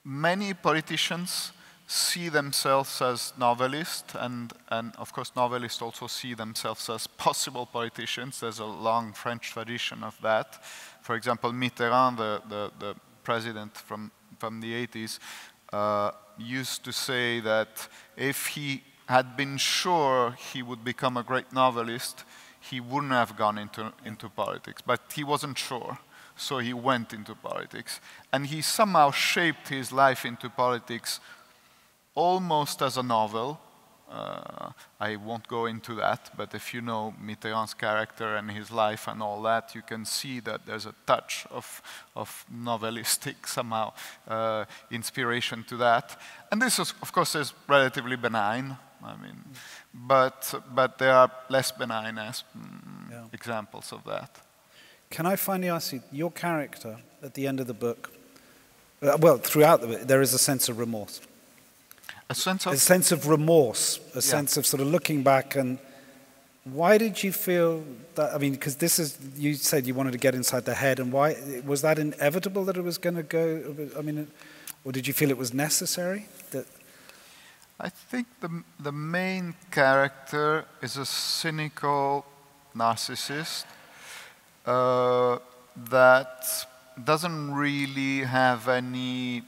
Many politicians see themselves as novelists, and of course novelists also see themselves as possible politicians. There's a long French tradition of that. For example, Mitterrand, the president from the 80s, used to say that if he had been sure he would become a great novelist, he wouldn't have gone into politics. But he wasn't sure, so he went into politics. And he somehow shaped his life into politics almost as a novel, I won't go into that, but if you know Mitterrand's character and his life and all that, you can see that there's a touch of novelistic, somehow, inspiration to that. And this, of course, is relatively benign. I mean, but there are less benign examples of that. Can I finally ask you, your character at the end of the book, well, throughout the book, there is a sense of remorse. A sense of? A sense of remorse, a sense of sort of looking back. And why did you feel that? I mean, because this is, you said you wanted to get inside the head, and why, was that inevitable that it was going to go, I mean, or did you feel it was necessary? That I think the main character is a cynical narcissist that doesn't really have any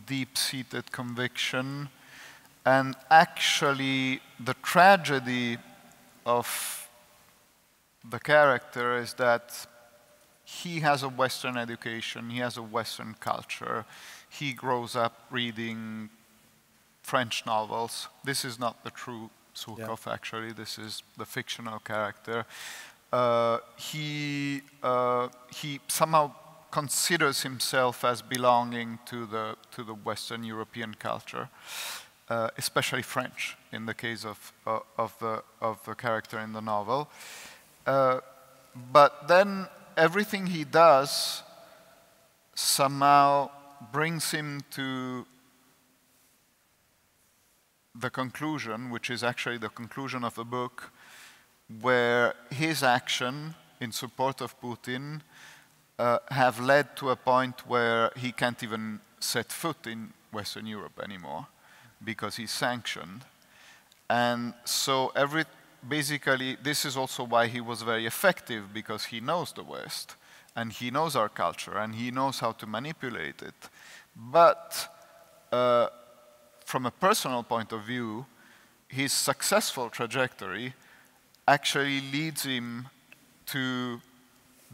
deep-seated conviction. And actually, the tragedy of the character is that he has a Western education, he has a Western culture, he grows up reading French novels. This is not the true Surkov, actually, this is the fictional character. He somehow considers himself as belonging to the Western European culture. Especially French, in the case of the character in the novel. But then everything he does somehow brings him to the conclusion, which is actually the conclusion of the book, where his action in support of Putin have led to a point where he can't even set foot in Western Europe anymore, because he's sanctioned. And so basically, this is also why he was very effective, because he knows the West, and he knows our culture, and he knows how to manipulate it. But from a personal point of view, his successful trajectory actually leads him to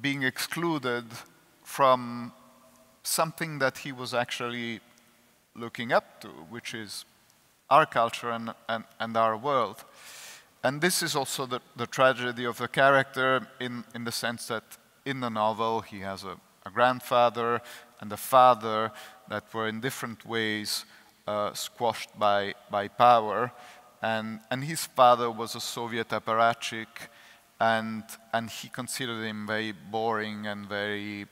being excluded from something that he was actually looking up to, which is our culture and our world. And this is also the tragedy of the character in the sense that in the novel he has a grandfather and a father that were in different ways squashed by power. And his father was a Soviet apparatchik, and he considered him very boring and very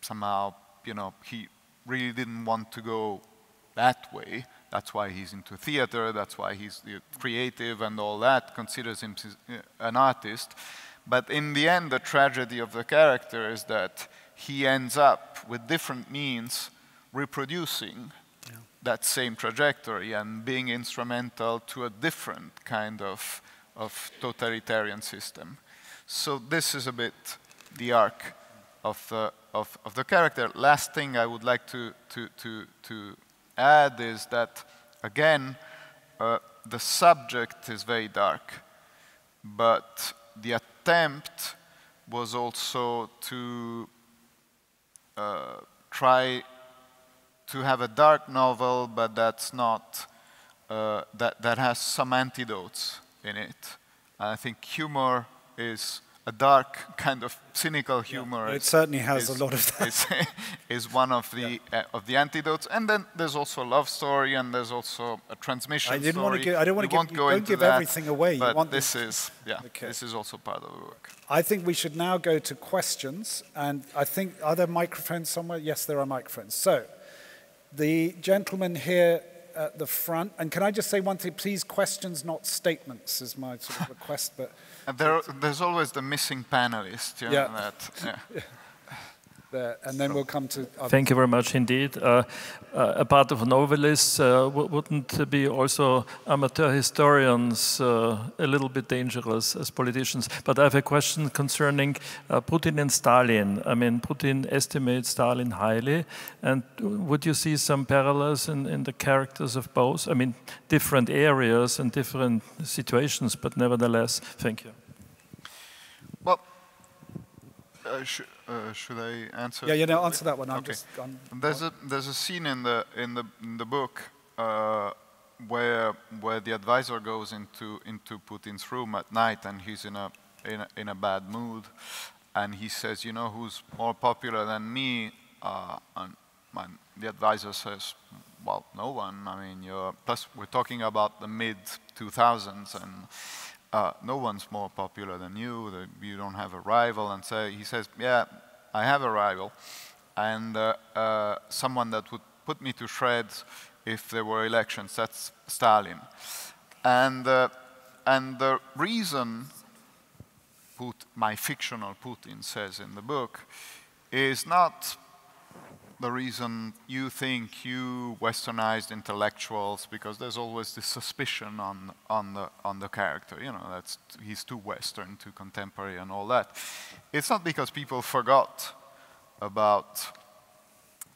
somehow, you know, he really didn't want to go that way. That's why he's into theater, that's why he's creative and all that, considers him an artist. But in the end, the tragedy of the character is that he ends up, with different means, reproducing that same trajectory and being instrumental to a different kind of totalitarian system. So this is a bit the arc of the character. Last thing I would like to add is that, again, the subject is very dark, but the attempt was also to try to have a dark novel, but that's not, that has some antidotes in it. I think humor is a dark kind of cynical humor. It certainly has a lot of that. Is one of the antidotes, and then there's also a love story, and there's also a transmission story. I don't want to give everything away. But this is this is also part of the work. I think we should now go to questions, and I think, are there microphones somewhere? Yes, there are microphones. So, the gentleman here at the front, and can I just say one thing, please, questions, not statements, is my sort of request. But there's always the missing panelist. You know, that, There, and then we'll come to others. Thank you very much indeed. A part of novelists, wouldn't be also amateur historians a little bit dangerous as politicians? But I have a question concerning Putin and Stalin. I mean, Putin estimates Stalin highly, and would you see some parallels in the characters of both? I mean, different areas and different situations, but nevertheless, thank you. Well, should I answer? Yeah, answer that one. Okay. There's a scene in the book where the advisor goes into Putin's room at night, and he's in a bad mood, and he says, you know, who's more popular than me? And the advisor says, well, no one. I mean, plus we're talking about the mid-2000s, and no one's more popular than you. You don't have a rival. And so he says, yeah, I have a rival, and someone that would put me to shreds if there were elections. That's Stalin. And the reason my fictional Putin says in the book is not the reason you think, you westernized intellectuals, because there's always this suspicion on the character, you know, he's too Western, too contemporary and all that. It's not because people forgot about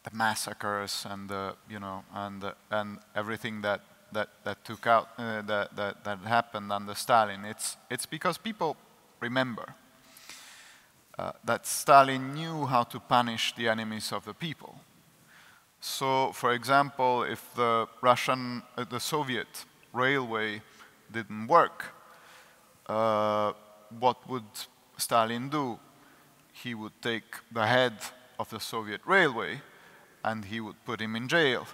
the massacres and the, you know, and everything that took out that happened under Stalin. It's because people remember that Stalin knew how to punish the enemies of the people. So, for example, if the Soviet railway didn't work, what would Stalin do? He would take the head of the Soviet railway and he would put him in jail,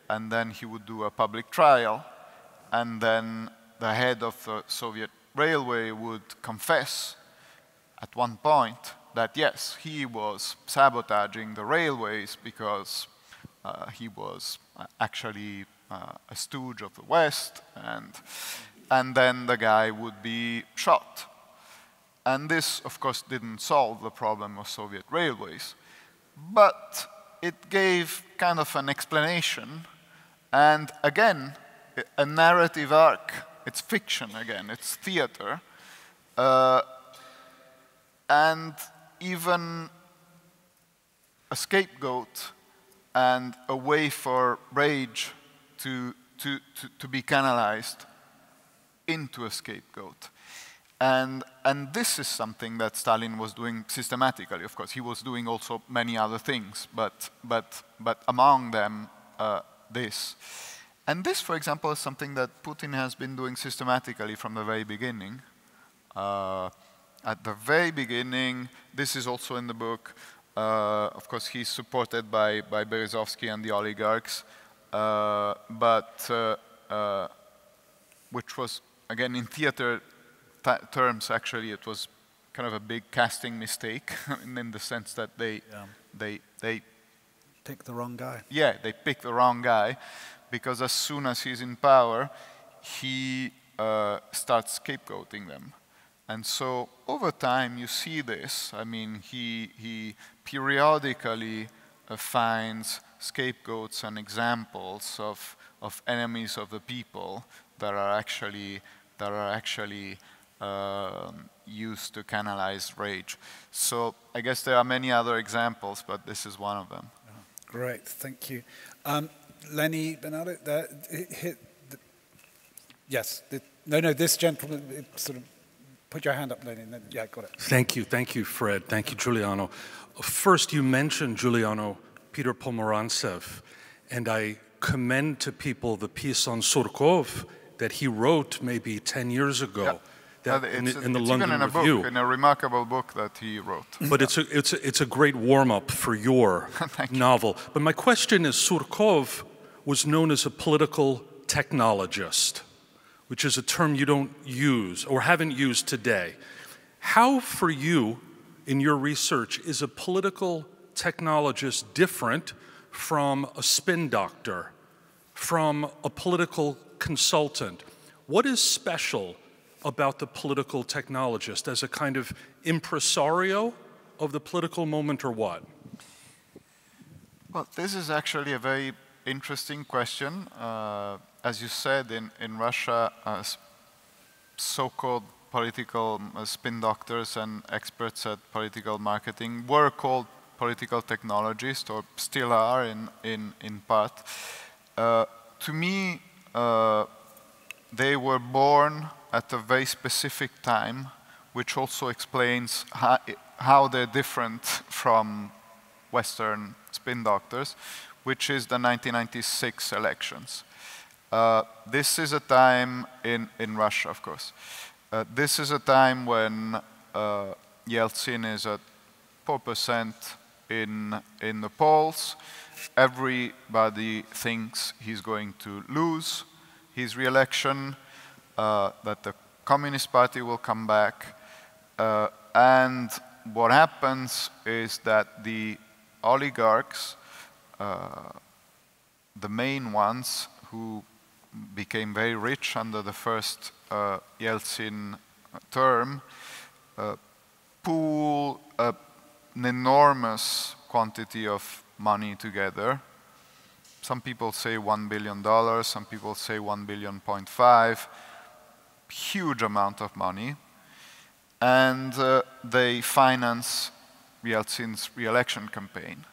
and then he would do a public trial, and then the head of the Soviet railway would confess at one point that yes, he was sabotaging the railways because he was actually a stooge of the West, and then the guy would be shot. And this, of course, didn't solve the problem of Soviet railways, but it gave kind of an explanation, and again, a narrative arc. It's fiction again, it's theater, and even a scapegoat and a way for rage to be canalized into a scapegoat. And this is something that Stalin was doing systematically. Of course, he was doing also many other things, but among them, this. And this, for example, is something that Putin has been doing systematically from the very beginning. At the very beginning, this is also in the book, of course, he's supported by Berezovsky and the oligarchs, which was, again, in theater terms, actually, it was kind of a big casting mistake in the sense that they picked the wrong guy. Yeah, they picked the wrong guy, because as soon as he's in power, he starts scapegoating them. And so over time, you see this. I mean, he periodically finds scapegoats and examples of enemies of the people that are actually used to canalize rage. So I guess there are many other examples, but this is one of them. Great, thank you. Lenny Bernardo, yes. No, this gentleman, sort of, put your hand up, Lenny. Yeah, got it. Thank you, Fred. Thank you, Giuliano. First, you mentioned, Giuliano, Peter Pomorantsev, and I commend to people the piece on Surkov that he wrote maybe 10 years ago. Yeah. In the London even in Review. In a remarkable book that he wrote. But it's a great warm-up for your novel. But my question is, Surkov was known as a political technologist, which is a term you don't use or haven't used today. How, for you, in your research, is a political technologist different from a spin doctor, from a political consultant? What is special about the political technologist as a kind of impresario of the political moment, or what? Well, this is actually a very interesting question. As you said, in Russia, so-called political spin doctors and experts at political marketing were called political technologists, or still are in part. To me, they were born at a very specific time, which also explains how they're different from Western spin doctors, which is the 1996 elections. this is a time in Russia, of course. This is a time when Yeltsin is at 4% in the polls. Everybody thinks he's going to lose his re-election, that the Communist Party will come back. And what happens is that the oligarchs, the main ones who became very rich under the first Yeltsin term, pool an enormous quantity of money together. Some people say $1 billion, some people say $1.5 billion, huge amount of money. And they finance Yeltsin's re-election campaign.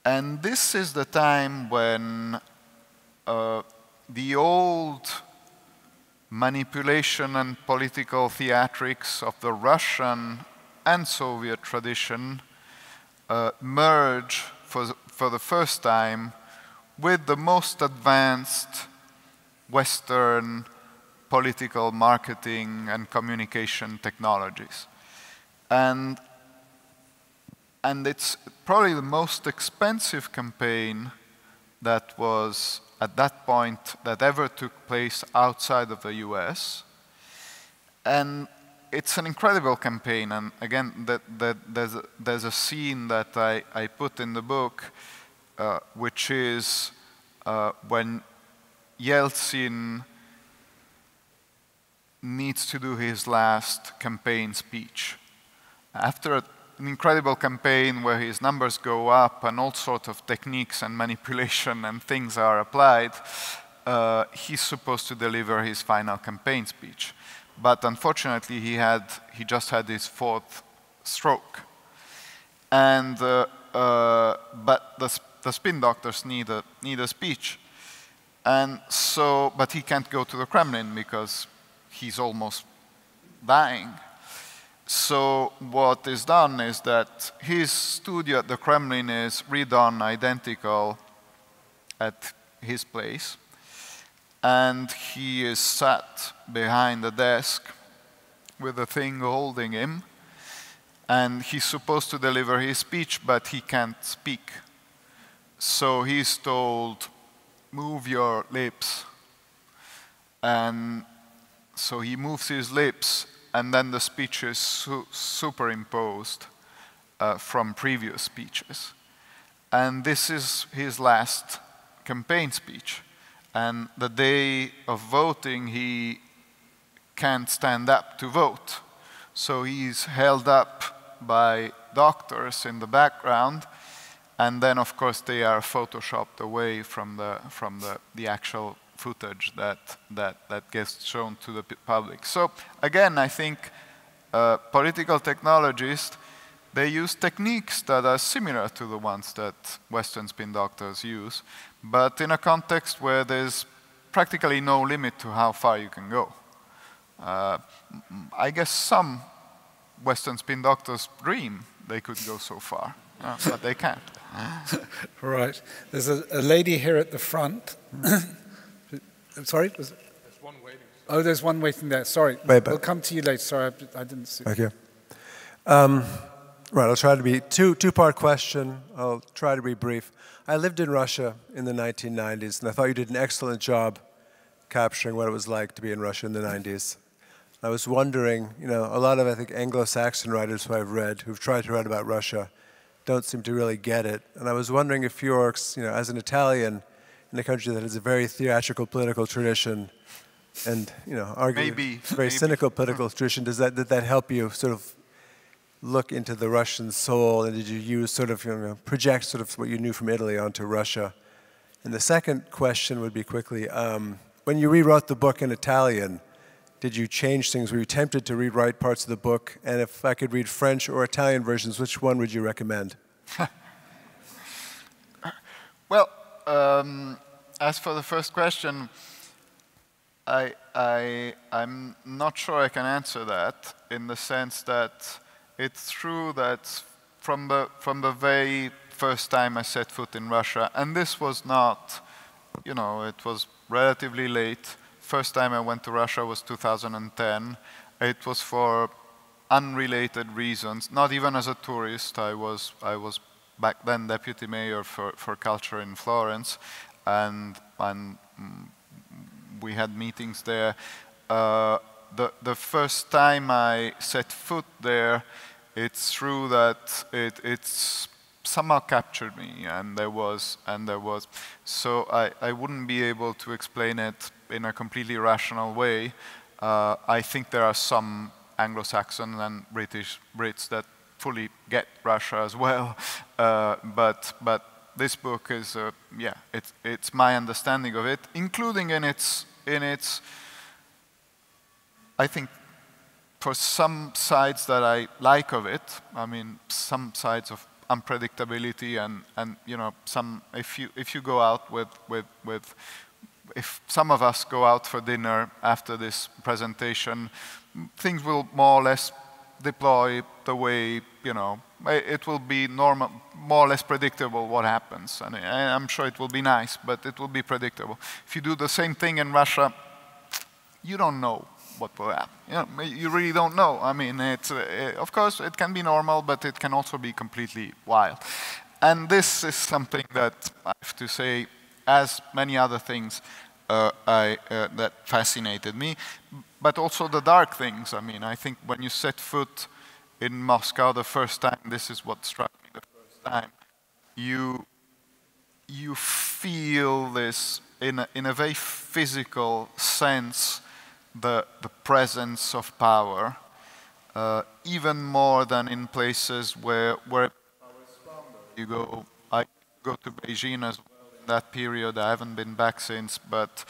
And this is the time when the old manipulation and political theatrics of the Russian and Soviet tradition merge for the first time with the most advanced Western political marketing and communication technologies. And it's probably the most expensive campaign that was at that point that ever took place outside of the US. And it's an incredible campaign, and again, there's a scene that I put in the book, which is when Yeltsin needs to do his last campaign speech. After an incredible campaign where his numbers go up and all sorts of techniques and manipulation and things are applied, he's supposed to deliver his final campaign speech. But unfortunately, he just had his 4th stroke. And, but the spin doctors need a speech. And so, but he can't go to the Kremlin because he's almost dying. So what is done is that his studio at the Kremlin is redone identical at his place. And he is sat behind a desk with a thing holding him. And he's supposed to deliver his speech, but he can't speak. So he's told, move your lips. And so he moves his lips, and then the speech is superimposed from previous speeches. And this is his last campaign speech. And the day of voting, he can't stand up to vote. So he's held up by doctors in the background, and then of course they are photoshopped away from the actual footage that gets shown to the public. So again, I think political technologists, they use techniques that are similar to the ones that Western spin doctors use, but in a context where there's practically no limit to how far you can go. I guess some Western spin doctors dream they could go so far, but they can't. Right. There's a lady here at the front. I'm sorry? There's one waiting. Oh, there's one waiting there. Sorry. Wait, we'll come to you later. Sorry, I didn't see. Okay. Right, I'll try to be two-part question. I'll try to be brief. I lived in Russia in the 1990s, and I thought you did an excellent job capturing what it was like to be in Russia in the 90s. I was wondering, you know, a lot of, I think, Anglo-Saxon writers who I've read who've tried to write about Russia don't seem to really get it. And I was wondering if you're, you know, as an Italian in a country that has a very theatrical political tradition and, you know, arguably very cynical political tradition, did that help you sort of look into the Russian soul, and did you use sort of, you know, project sort of what you knew from Italy onto Russia? And the second question would be quickly, when you rewrote the book in Italian, did you change things? Were you tempted to rewrite parts of the book? And if I could read French or Italian versions, which one would you recommend? Well, as for the first question, I'm not sure I can answer that, in the sense that it's true that from the very first time I set foot in Russia, and this was not you know, it was relatively late. First time I went to Russia was 2010. It was for unrelated reasons, not even as a tourist. I was back then deputy mayor for culture in Florence, and we had meetings there. The first time I set foot there, it's true that it's somehow captured me, and there was. So I wouldn't be able to explain it in a completely rational way. I think there are some Anglo-Saxon and Brits that fully get Russia as well, but this book is, yeah, it's my understanding of it, including in its. I think for some sides that I like of it, I mean, some sides of unpredictability and you know, if you go out if some of us go out for dinner after this presentation, things will more or less deploy the way, you know, it will be normal, more or less predictable what happens. And I'm sure it will be nice, but it will be predictable. If you do the same thing in Russia, you don't know what will happen. You know, you really don't know. I mean, of course, it can be normal, but it can also be completely wild. And this is something that I have to say, as many other things, that fascinated me, but also the dark things. I mean, I think when you set foot in Moscow the first time, this is what struck me the first time, you feel this in a very physical sense, the presence of power, even more than in places where power is stronger. I go to Beijing as well in that period. I haven't been back since, but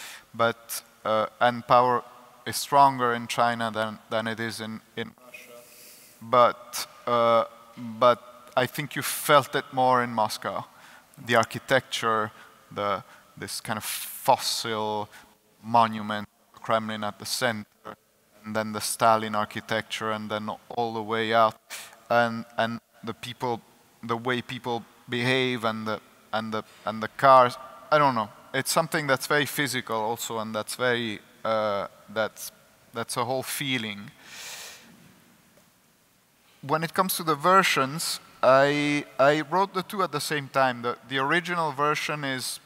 and power is stronger in China than it is in Russia. But I think you felt it more in Moscow. The architecture, this kind of fossil monument, Kremlin at the center, and then the Stalin architecture, and then all the way out, and the people, the way people behave, and the cars. I don't know. It's something that's very physical also, and that's very that's a whole feeling. When it comes to the versions, I wrote the two at the same time. The original version is,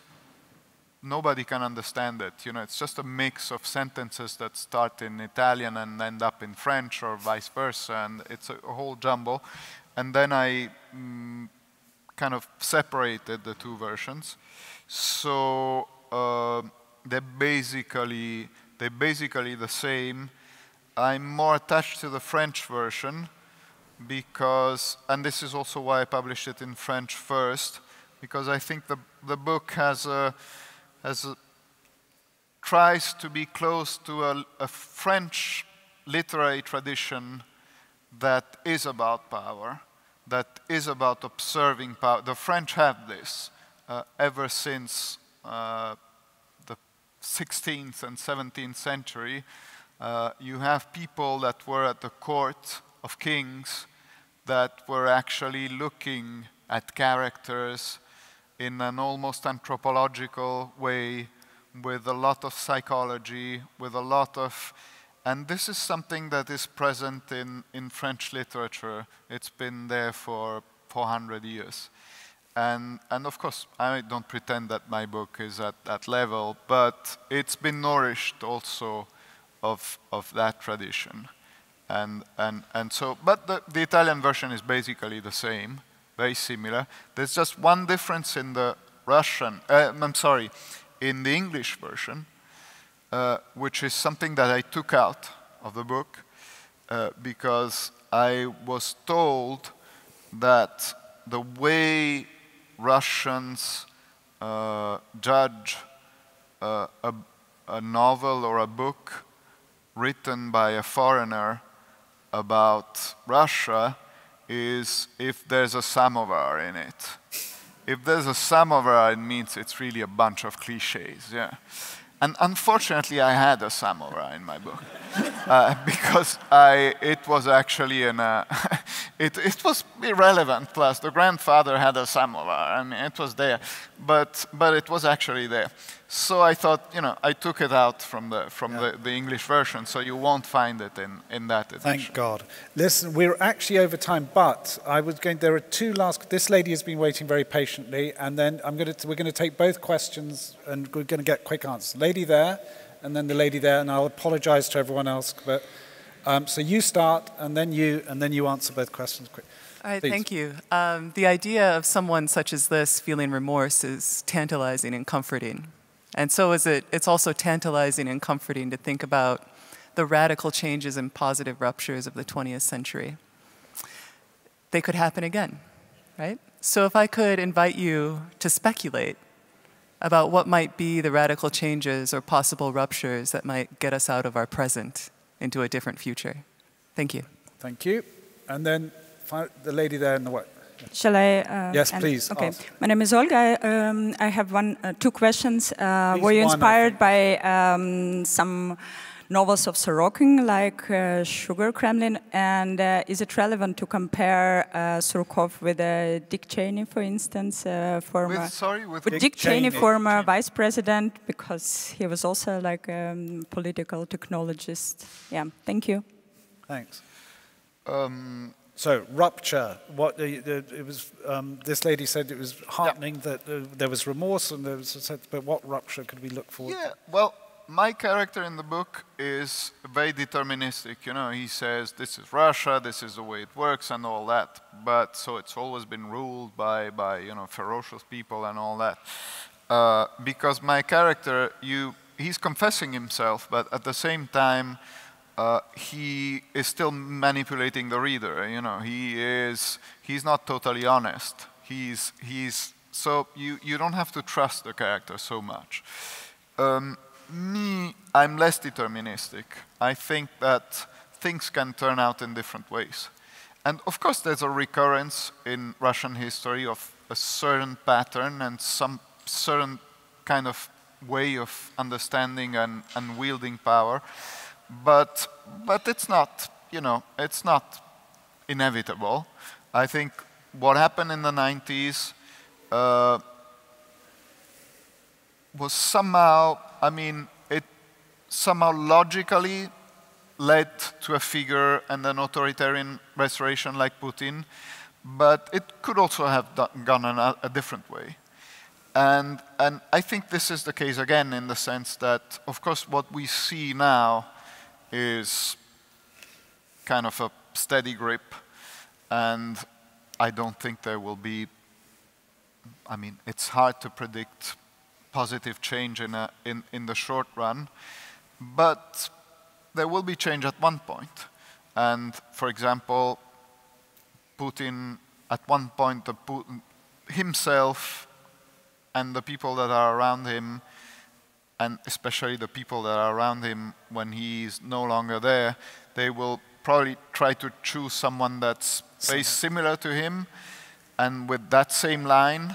nobody can understand it. You know, it's just a mix of sentences that start in Italian and end up in French, or vice versa, and it's a whole jumble. And then I kind of separated the two versions. So they're basically the same. I'm more attached to the French version because, and this is also why I published it in French first, because I think the book tries to be close to a French literary tradition that is about power, that is about observing power. The French have this ever since the 16th and 17th century. You have people that were at the court of kings that were actually looking at characters in an almost anthropological way, with a lot of psychology, with a lot of, and this is something that is present in French literature. It's been there for 400 years. And of course, I don't pretend that my book is at that level, but it's been nourished also of that tradition. And so, but the Italian version is basically the same, very similar. There's just one difference in the in the English version, which is something that I took out of the book because I was told that the way Russians judge a novel or a book written by a foreigner about Russia is if there's a samovar in it. If there's a samovar, it means it's really a bunch of cliches, yeah. And unfortunately, I had a samovar in my book because it was actually It was irrelevant. Plus, the grandfather had a samovar. I mean, it was there, but it was actually there. So I thought, you know, I took it out from the English version, so you won't find it in that edition. Thank God. Listen, we're actually over time, but there are two last. This lady has been waiting very patiently, and then we're going to take both questions, and we're going to get quick answers. Lady there, and then the lady there, and I'll apologize to everyone else, but. So you start, and then you answer both questions quick. All right, Please. thank you. The idea of someone such as this feeling remorse is tantalizing and comforting. And so is it's also tantalizing and comforting to think about the radical changes and positive ruptures of the 20th century. They could happen again, right? So if I could invite you to speculate about what might be the radical changes or possible ruptures that might get us out of our present into a different future. Thank you. Thank you. And then the lady there in the white. Shall I? Yes, please. Okay. Ask. My name is Olga. I have two questions. Were you inspired by some novels of Sorokin, like Sugar Kremlin? And is it relevant to compare Surkov with Dick Cheney, for instance, with Dick Cheney, former vice president, because he was also like a political technologist. Yeah. Thank you. Thanks. So rupture. What this lady said it was heartening that there was remorse and there was, but what rupture could we look for? Yeah. Well. My character in the book is very deterministic. You know, he says, this is Russia, this is the way it works and all that. But so it's always been ruled by you know, ferocious people and all that. Because my character, he's confessing himself, but at the same time, he is still manipulating the reader. You know, he's not totally honest. So you don't have to trust the character so much. Me, I'm less deterministic. I think that things can turn out in different ways. And of course there's a recurrence in Russian history of a certain pattern and some certain kind of way of understanding and wielding power. But it's not, you know, it's not inevitable. I think what happened in the 90s was somehow, I mean, it somehow logically led to a figure and an authoritarian restoration like Putin, but it could also have gone a different way. And I think this is the case again in the sense that, of course, what we see now is kind of a steady grip, and I don't think there will be, I mean, it's hard to predict positive change in the short run, but there will be change at one point. And for example, Putin at one point himself and the people that are around him, and especially the people that are around him when he's no longer there, they will probably try to choose someone that's very similar to him and with that same line.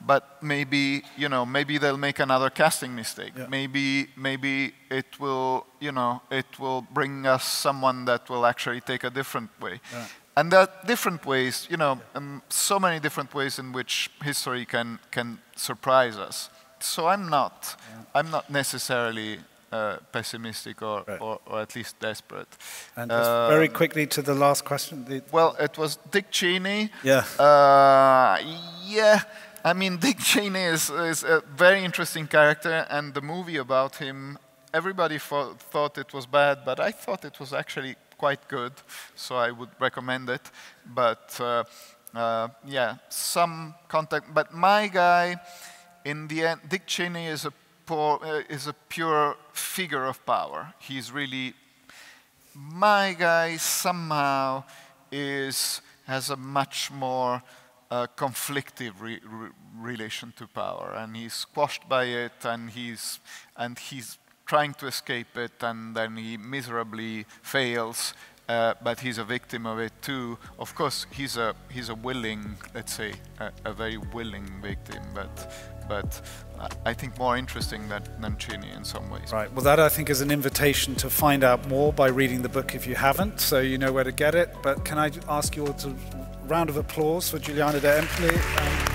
But maybe, you know, maybe they'll make another casting mistake. Yeah. Maybe it will, you know, it will bring us someone that will actually take a different way. Yeah. And there are different ways, you know, so many different ways in which history can surprise us. So I'm not necessarily pessimistic or at least desperate. And just very quickly to the last question. Well, it was Dick Cheney. Yeah. Yeah. I mean, Dick Cheney is a very interesting character, and the movie about him, everybody thought it was bad, but I thought it was actually quite good, so I would recommend it. But yeah, some contact. But my guy, in the end, Dick Cheney is a pure figure of power. He's really, my guy somehow has a much more conflictive relation to power, and he's squashed by it, and he's trying to escape it, and then he miserably fails. But he's a victim of it too. Of course, he's a willing, let's say, a very willing victim. But I think more interesting than Cini in some ways. Right. Well, that I think is an invitation to find out more by reading the book if you haven't. So you know where to get it. But can I ask you all to round of applause for Giuliano Da Empoli?